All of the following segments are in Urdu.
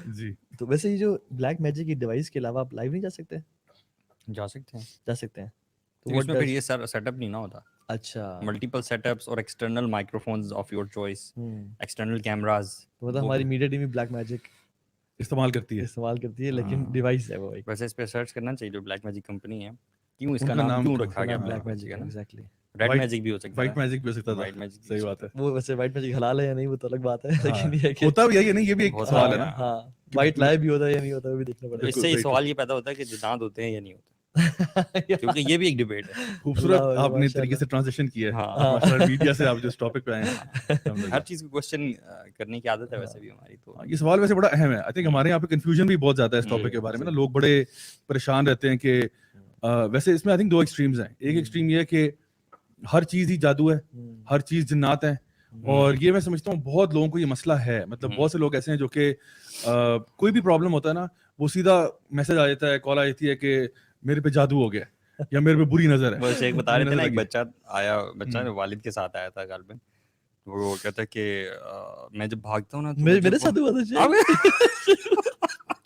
جی تو ویسے یہ جو بلیک میجک کی ڈیوائس کے علاوہ آپ لائیو نہیں جا سکتے؟ جا سکتے ہیں جا سکتے ہیں. تو اس میں پھر یہ سیٹ اپ نہیں نہ ہوتا. اچھا ملٹیپل سیٹ اپس اور external micro phones of your choice, external cameras. تو مطلب ہماری میڈیا ٹیم بھی بلیک میجک استعمال کرتی ہے لیکن ڈیوائس ہے وہ ایک. ویسے اس پہ سرچ کرنا چاہیے جو بلیک میجک کمپنی ہے, کیوں اس ان کا کا نام نام کیوں کیوں رکھا گیا black magic. Exactly. Red magic بھی ہو سکتا ہے, وائٹ میجک بھی ہو سکتا تھا. وائٹ میجک صحیح بات ہے. وہ ویسے وائٹ میجک حلال ہے یا نہیں وہ تو الگ بات ہے, لیکن یہ کہ ہوتا بھی ہے یا نہیں یہ بھی ایک سوال ہے نا. ہاں وائٹ لائیو بھی ہوتا ہے یا نہیں ہوتا وہ بھی دیکھنا پڑے گا. اس سے یہ سوال یہ پیدا ہوتا ہے کہ جنات ہوتے ہیں یا نہیں ہوتے, کیونکہ یہ بھی ایک ڈیبیٹ ہے. خوبصورت آپ نے طریقے سے ٹرانزیشن کیا ہے ماشاءاللہ, میڈیا سے آپ جو اس ٹاپک پہ آئے ہیں. ہر چیز کو کوسچن کرنے کی عادت ہے ویسے بھی ہماری. تو یہ سوال ویسے بڑا اہم ہے. آئی تھنک ہمارے یہاں پہ کنفیوژن بھی بہت زیادہ ہے اس ٹاپک کے بارے میں نا. لوگ بڑے پریشان رہتے ہیں کہ ویسے اس میں آئی تھنک دو ایکسٹریمز ہیں. ایک ایکسٹریم یہ ہے کہ ہر چیز ہی جادو ہے, ہر چیز جنات ہیں, اور یہ میں سمجھتا ہوں بہت لوگوں کو یہ مسئلہ ہے. مطلب بہت سے لوگ ایسے ہیں جو کہ کوئی بھی پرابلم ہوتا ہے نا وہ سیدھا میسج آ جاتا ہے, کال آ جاتی ہے کہ میرے پہ جادو ہو گیا یا میرے پہ بری نظر ہے. وہ ایک بتا رہے تھے نا, ایک بچہ آیا, بچہ والد کے ساتھ آیا تھا غالباً. وہ کہتا ہے کہ میں جب بھاگتا ہوں نا میرے ساتھ ہوا تھا.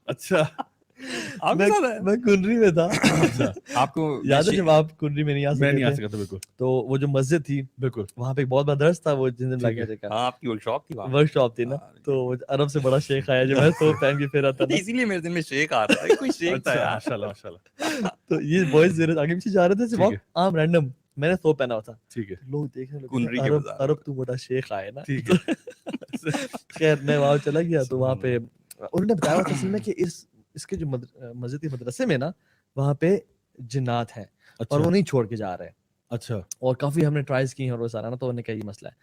اچھا میں کنری میں تھا. آپ کو یاد ہے جب آپ کنری میں نہیں آ سکا تھا؟ بالکل. تو وہ جو مسجد تھی بالکل وہاں پہ ایک بہت بڑا درس تھا, وہ جن دن لگا تھا. آپ کی ورک شاپ تھی نا, تو عرب سے بڑا شیخ آیا جو میں تو پہن کے پھر آتا تھا, اسی لیے میرے دل میں شیخ آ رہا تھا, کوئی شیخ تھا یار. ماشاءاللہ ماشاءاللہ. تو یہ بوائز میرے آگے پیچھے جا رہے تھے عام رینڈم, میں نے تو پہنا ہوا تھا. ٹھیک ہے. لوگ دیکھ رہے ہیں عرب تو بڑا شیخ آئے نا. ٹھیک ہے. خیر میں وہاں چلا گیا تو وہاں پہ انہوں نے بتایا اصل میں کہ اس کے جو مسجد کے مدرسے میں نا وہاں پہ جنات ہیں اور وہ نہیں چھوڑ کے جا رہے. اچھا. اور کافی ہم نے ٹرائز کی ہیں اور وہ سارا نا, تو انہوں نے کہا یہ مسئلہ ہے,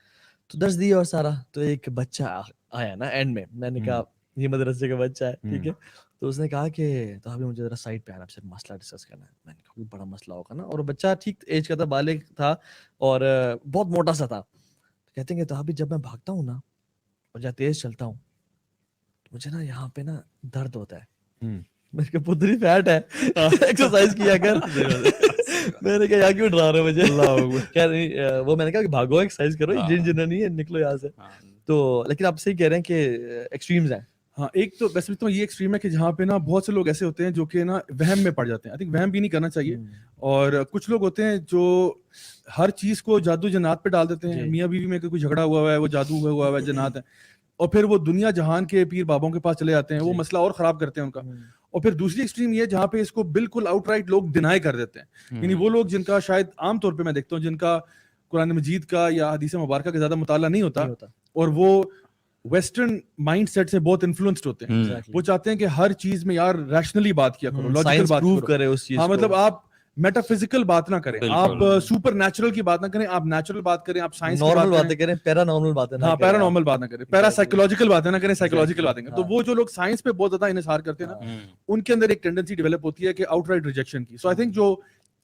تو درس دیا اور سارا. تو ایک بچہ آیا نا اینڈ میں نے کہا یہ مدرسے کا بچہ ہے, ٹھیک ہے. تو اس نے کہا کہ تو ابھی مجھے ذرا سائڈ پہ آنا, آپ سے مسئلہ ڈسکس کرنا ہے. میں نے کہا کوئی بڑا مسئلہ ہوگا نا, اور بچہ ٹھیک ایج کا تھا, بالغ تھا اور بہت موٹا سا تھا. کہتے ہیں کہ تو ابھی جب میں بھاگتا ہوں نا اور جب تیز چلتا ہوں مجھے نا یہاں پہ نا درد ہوتا ہے. میں نے کہا پتری فیٹ ہے, ایکسرسائز کیا کر. میں نے کہا یہاں کیوں ڈرا رہے مجھے. خیر وہ میں نے کہا کہ بھاگو ایکسرسائز کرو, جن نہیں ہے نکلو یہاں سے. تو لیکن آپ صحیح کہہ رہے ہیں کہ ایکسٹریمز ہیں. ہاں ایک تو ویسے تو یہ ایکسٹریم ہے کہ جہاں پہ نا بہت سے لوگ ایسے ہوتے ہیں جو کہ نا وہم میں پڑ جاتے ہیں. آئی تھنک وہم بھی نہیں کرنا چاہیے. اور کچھ لوگ ہوتے ہیں جو ہر چیز کو جادو جنات پہ ڈال دیتے ہیں. میاں بیوی میں کوئی جھگڑا ہوا ہے, وہ جادو ہوا ہے, جنات ہے, اور پھر وہ دنیا جہان کے پیر بابوں کے پاس چلے جاتے ہیں, وہ مسئلہ اور خراب کرتے ہیں ان کا. اور پھر دوسری ایکسٹریم یہ جہاں پہ اس کو بالکل آؤٹ رائٹ لوگ ڈینائی کر دیتے ہیں. یعنی وہ لوگ جن کا شاید عام طور پہ میں دیکھتا ہوں جن کا قرآن مجید کا یا حدیث مبارکہ کا زیادہ مطالعہ نہیں ہوتا, اور وہ ویسٹرن مائنڈ سیٹ سے بہت انفلوئنسڈ ہوتے ہیں. وہ چاہتے ہیں کہ ہر چیز میں یار ریشنلی بات کیا کرو, لاجیکل بات کرو. ہاں مطلب آپ میٹا فزیکل بات نہ کریں, آپ سپر نیچرل کی بات نہ کریں, آپ نیچرل بات کریں, آپ سائنس نارمل باتیں کریں, پیرا نارمل باتیں نہ کریں. ہاں پیرا نارمل بات نہ کریں, پیرا سائیکولوجیکل باتیں نہ کریں, سائیکولوجیکل باتیں کریں. تو وہ جو لوگ سائنس پہ بہت زیادہ انحصار کرتے ہیں نا, ان کے اندر ایک ٹینڈنسی ڈیولپ ہوتی ہے کہ آؤٹ رائٹ ریجیکشن کی. سو آئی تھنک جو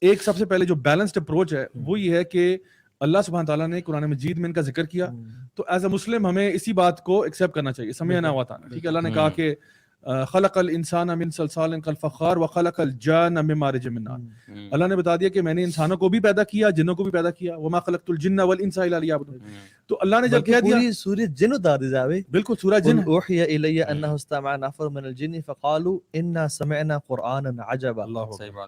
ایک سب سے پہلے جو بیلنسڈ اپروچ ہے وہ یہ ہے کہ اللہ سبحانہ تعالیٰ نے قرآن مجید میں ان کا ذکر کیا, تو ایز اے مسلم ہمیں اسی بات کو ایکسیپٹ کرنا چاہیے. سمعنا وأطعنا. ٹھیک ہے, اللہ نے کہا کہ خلق الانسان من صلصال کالفخار وخلق الجان من مارج من نار. اللہ نے بتا دیا کہ میں نے انسانوں کو بھی پیدا کیا, جنوں کو بھی پیدا کیا. وما خلقت الجن والانس الا لیعبدون. تو اللہ نے جب کہہ دیا پوری سورہ جن اتار دی جاوے. بالکل سورہ جن. اوحی الی انہ استمع نفر من الجن فقالوا انا سمعنا قرآنا عجبا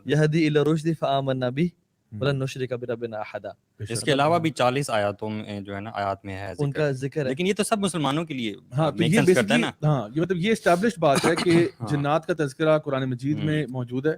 یہدی الی الرشد فآمنا به ولن نشرک بربنا احدا. اس کے علاوہ بھی 40 آیاتوں میں جو ہے نا آیات میں ہے ان کا ذکر ہے, لیکن یہ تو سب مسلمانوں کے لیے میک سینس کرتا ہے نا. ہاں یہ مطلب یہ اسٹیبلشڈ بات ہے کہ جنات کا تذکرہ قرآن مجید میں موجود ہے,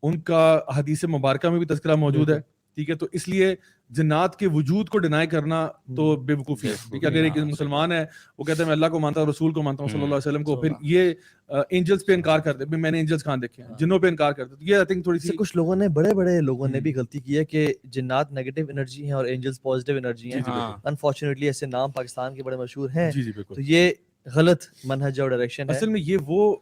ان کا حدیث مبارکہ میں بھی تذکرہ موجود ہے. ٹھیک ہے, تو اس لیے جنات کے وجود کو ڈینائی کرنا تو بے وقوفی ہے. ٹھیک ہے, اگر ایک مسلمان ہے وہ کہتا ہے میں اللہ کو مانتا ہوں, رسول کو مانتا ہوں صلی اللہ علیہ وسلم کو, پھر یہ اینجلز پہ انکار کرتے ہیں, میں نے اینجلز کہاں دیکھے ہیں, جنوں پہ انکار کرتے ہیں. یہ آئی تھنک تھوڑی سی کچھ لوگوں نے بڑے لوگوں نے بھی غلطی کی ہے کہ جنات نیگیٹو انرجی ہیں اور اینجلز پازیٹیو انرجی ہیں. انفارچونیٹلی ایسے نام پاکستان کے بڑے مشہور ہیں. تو یہ غلط منہج اور ڈائریکشن ہے. اصل میں یہ وہ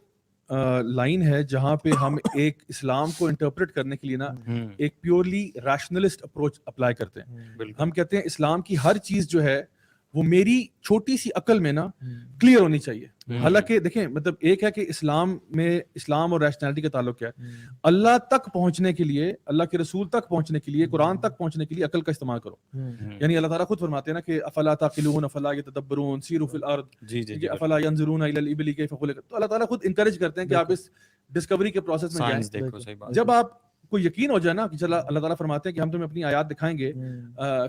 لائن ہے جہاں پہ ہم ایک اسلام کو انٹرپریٹ کرنے کے لیے نا ایک پیورلی ریشنلسٹ اپروچ اپلائی کرتے ہیں. ہم کہتے ہیں اسلام کی ہر چیز جو ہے وہ میری چھوٹی سی عقل میں نا کلیئر ہونی چاہیے. حالانکہ دیکھیں مطلب ایک ہے کہ اسلام اور ریشنلٹی کا تعلق کیا ہے. اللہ تک پہنچنے کے لیے, اللہ کے رسول تک پہنچنے کے لیے, قرآن تک پہنچنے کے لیے عقل کا استعمال کرو. یعنی اللہ تعالیٰ خود فرماتے ہیں نا کہ افلا تعقلون افلا یتدبرون سیروا فی الارض افلا ینظرون الی الابل کیف خلقت. تو اللہ تعالیٰ خود انکریج کرتے ہیں کہ آپ اس ڈسکوری کے پروسیس میں جائیں. جب آپ کو یقین ہو جائے نا کہ چلا اللہ تعالیٰ فرماتے ہیں کہ ہم تمہیں اپنی آیات دکھائیں گے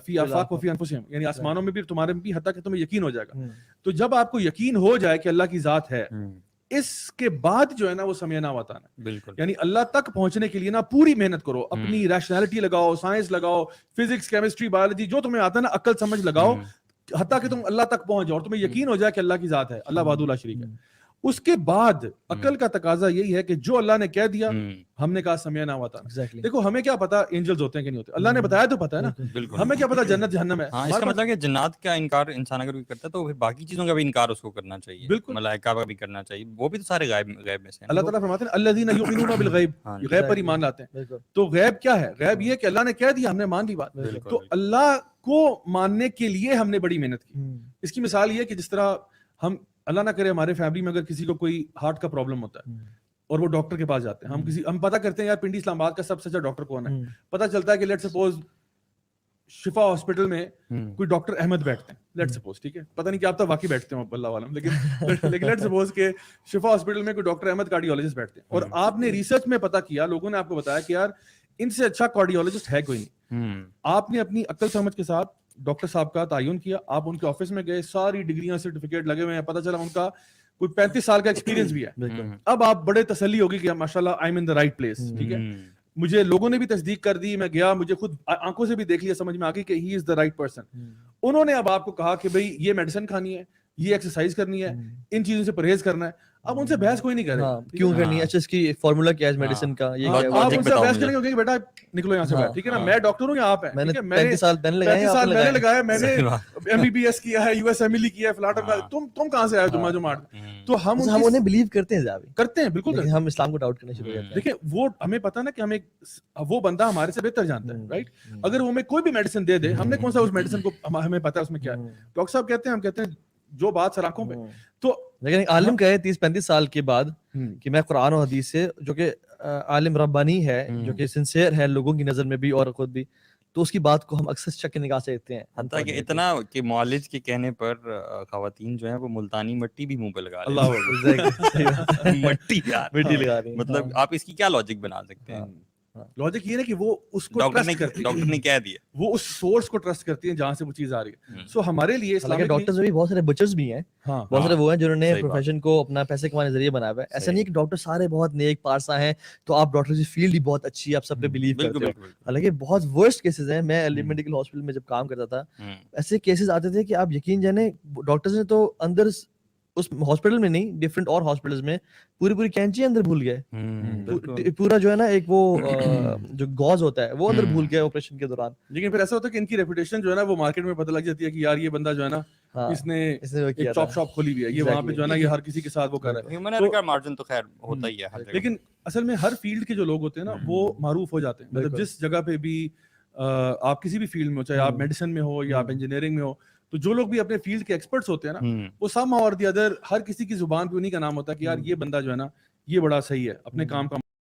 فی آفاق و فی انفسہم, یعنی آسمانوں میں بھی تمہارے میں بھی, حتیٰ کہ تمہیں یقین ہو جائے گا. تو جب آپ کو یقین ہو جائے کہ اللہ کی ذات ہے, اس کے بعد جو ہے نا وہ سمعنا و اطعنا. بالکل, یعنی اللہ تک پہنچنے کے لیے نا پوری محنت کرو, اپنی ریشنلٹی لگاؤ, سائنس لگاؤ, فزکس, کیمسٹری, بایولوجی, جو تمہیں آتا ہے نا عقل سمجھ لگاؤ, حتیٰ کہ تم اللہ تک پہنچ جاؤ اور تمہیں یقین ہو جائے کہ اللہ کی ذات ہے, اللہ وحدہ لا شریک ہے. اس کے بعد عقل کا تقاضا یہی ہے کہ جو اللہ نے کہہ دیا ہم نے کہا سمعنا و اطعنا. دیکھو ہمیں کیا پتا انجلز ہوتے ہیں کہ نہیں ہوتے, اللہ نے بتایا تو پتا ہے نا, ہمیں کیا پتا جنت جہنم ہے. اس کا مطلب کہ جنات کا انکار انسان اگر کرتا ہے تو پھر باقی چیزوں کا بھی انکار اس کو کرنا چاہیے, ملائکہ کا بھی کرنا چاہیے, وہ بھی تو سارے غیب میں سے. اللہ تعالیٰ فرماتے ہیں الذین یؤمنون بالغیب, غیب پر ایمان لاتے ہیں. تو غیب کیا ہے؟ غیب یہ کہ اللہ نے کہہ دیا ہم نے مان لی بات. تو اللہ کو ماننے کے لیے ہم نے بڑی محنت کی. اس کی مثال یہ کہ جس طرح ہم, اللہ نہ کرے ہمارے فیملی میں اگر کسی کو کوئی ہارٹ کا پرابلم ہوتا ہے اور وہ ڈاکٹر کے پاس جاتے ہیں, ہم پتہ کرتے ہیں یار پنڈی اسلام آباد کا سب سے اچھا ڈاکٹر کون ہے. پتہ چلتا ہے کہ لیٹ سپوز شفا ہاسپٹل میں کوئی ڈاکٹر احمد بیٹھتے ہیں, لیٹ سپوز, ٹھیک ہے, پتہ نہیں کہ آپ تو واقعی بیٹھتے ہوں اللہ عالم, لیکن لیٹ سپوز کہ شفا ہاسپٹل میں کوئی ڈاکٹر احمد کارڈیولوجسٹ بیٹھتے ہیں, اور آپ نے ریسرچ میں پتہ کیا, لوگوں نے آپ کو بتایا کہ یار ان سے اچھا کارڈیولوجسٹ ہے کوئی نہیں. آپ نے اپنی عقل سمجھ کے ساتھ ڈاکٹر صاحب کا تعین کیا, آپ ان کے آفس میں گئے, ساری ڈگریاں سرٹیفکیٹ لگے ہوئے ہیں, پتہ چلا ان کا کوئی 35 سال کا ایکسپیرینس بھی ہے. اب آپ بڑے تسلی ہوگی کہ ماشاءاللہ I am in the right place, ٹھیک ہے. مجھے لوگوں نے بھی تصدیق کر دی, میں گیا, مجھے خود آنکھوں سے بھی دیکھ لیا, سمجھ میں آ گئی کہ ہی از دا رائٹ پرسن. انہوں نے اب آپ کو کہا کہ بھائی یہ میڈیسن کھانی ہے, یہ ایکسرسائز کرنی ہے, ان چیزوں سے پرہیز کرنا ہے. اب ان سے بحث کوئی نہیں کرے کیوں کرنی ہے, اچھا اس کی فارمولا کیا ہے میڈیسن کا, یہ آپ ان سے بحث کریں گے کہ بیٹا نکلو یہاں سے باہر, ٹھیک ہے نا, میں ڈاکٹر ہوں یا آپ ہیں, میں نے 35 سال میں نے لگایا, میں نے ایم بی بی ایس کیا ہے, یو ایس ایم ایل کیا ہے, فلاٹا, تم کہاں سے آئے جمعہ جمعہ. تو ہم انہیں بلیو کرتے ہیں, کرتے ہیں بالکل, ہم اسلام کو ڈاؤٹ کرنا شروع کرتے ہیں. دیکھیں وہ ہمیں پتا نا کہ ہمیں وہ بندہ ہمارے سے بہتر جانتا ہے, رائٹ. اگر وہ ہمیں کوئی بھی میڈیسن دے دے, ہم نے کون سا اس میڈیسن کو, ہمیں پتا ہے اس میں کیا ہے. ڈاکٹر صاحب کہتے ہیں, ہم کہتے ہیں جو بات سر آنکھوں پہ. تو لیکن عالم کہے 30-35 سال کے بعد کہ میں قرآن و حدیث سے, جو کہ عالم ربانی ہے, جو کہ سنسیئر ہے لوگوں کی نظر میں بھی اور خود بھی, تو اس کی بات کو ہم اکثر شک کی نگاہ سے دیکھتے ہیں. حتیٰ کہ اتنا کہ معالج کے کہنے پر خواتین جو ہیں وہ ملتانی مٹی بھی منہ پہ لگا رہی ہیں. مٹی لگا رہی ہیں, مطلب آپ اس کی کیا لاجک بنا سکتے ہیں؟ لاجک یہ ہے کہ وہ اس کو ٹرسٹ کرتی ہے, ڈاکٹر نے کہہ دیا, وہ اس سورس کو ٹرسٹ کرتی ہیں جہاں سے وہ چیز آ رہی ہے. سو ہمارے لیے اسلام ڈاکٹرز میں بھی بہت سارے بچرز بھی ہیں, بہت سارے وہ ہیں جنہوں نے پروفیشن کو اپنا پیسے کمانے ذریعے بنایا ہوا ہے. ایسا نہیں ہے کہ ڈاکٹر سارے بہت نیک پارسا ہیں تو آپ ڈاکٹر کی فیلڈ ہی بہت اچھی ہے, آپ سب پہ بلیو کرتے ہو. حالانکہ بہت ورسٹ کیسز ہیں. میں علی میڈیکل ہاسپٹل میں جب کام کرتا تھا, ایسے کیسز آتے تھے کہ آپ یقین جانے ڈاکٹرز نے تو اندر اس ہاسپٹل میں نہیں, ڈفرینٹ اور ہاسپٹلز میں پوری کینچی اندر بھول گئے, پورا جو ہے نا ایک وہ جو گاز ہوتا ہے وہ اندر بھول گئے آپریشن کے دوران. لیکن پھر ایسا ہوتا ہے کہ ان کی ریپوٹیشن جو ہے نا وہ مارکیٹ میں پتہ لگ جاتی ہے کہ یار یہ بندہ جو ہے نا اس نے ایک چاپ شاپ کھولی ہوئی ہے, یہ وہاں پہ جو ہے نا یہ ہر کسی کے ساتھ وہ کر رہا ہے. ہیومن ایرر کا مارجن تو خیر ہوتا ہی ہے, لیکن اصل میں ہر فیلڈ کے جو لوگ ہوتے ہیں نا وہ معروف ہو جاتے ہیں. مطلب جس جگہ پہ بھی آپ کسی بھی فیلڈ میں ہو, چاہے آپ میڈیسن میں ہو یا آپ انجینئرنگ میں ہو, تو جو لوگ بھی اپنے فیلڈ کے ایکسپرٹس ہوتے ہیں نا وہ سم اور دی ادر ہر کسی کی زبان پہ انہیں کا نام ہوتا ہے کہ یار یہ بندہ جو ہے نا یہ بڑا صحیح ہے, اپنے کام کا